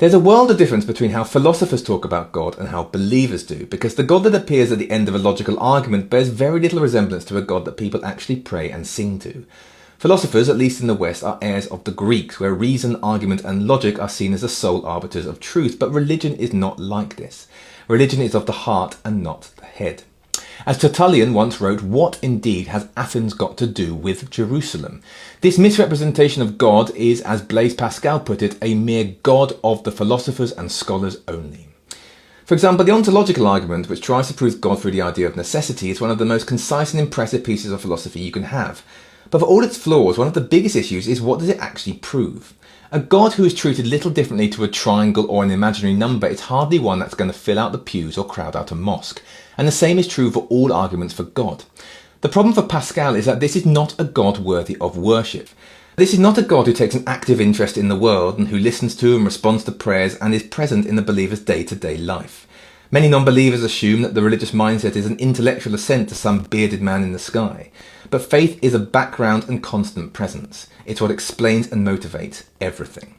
There's a world of difference between how philosophers talk about God and how believers do, because the God that appears at the end of a logical argument bears very little resemblance to a God that people actually pray and sing to. Philosophers, at least in the West, are heirs of the Greeks, where reason, argument and logic are seen as the sole arbiters of truth, but religion is not like this. Religion is of the heart and not the head. As Tertullian once wrote, what indeed has Athens got to do with Jerusalem? This misrepresentation of God is, as Blaise Pascal put it, a mere God of the philosophers and scholars only. For example, the ontological argument, which tries to prove God through the idea of necessity, is one of the most concise and impressive pieces of philosophy you can have. But for all its flaws, one of the biggest issues is, what does it actually prove? A God who is treated little differently to a triangle or an imaginary number is hardly one that's going to fill out the pews or crowd out a mosque. And the same is true for all arguments for God. The problem for Pascal is that this is not a God worthy of worship. This is not a God who takes an active interest in the world and who listens to and responds to prayers and is present in the believer's day-to-day life. Many non-believers assume that the religious mindset is an intellectual assent to some bearded man in the sky. But faith is a background and constant presence. It's what explains and motivates everything.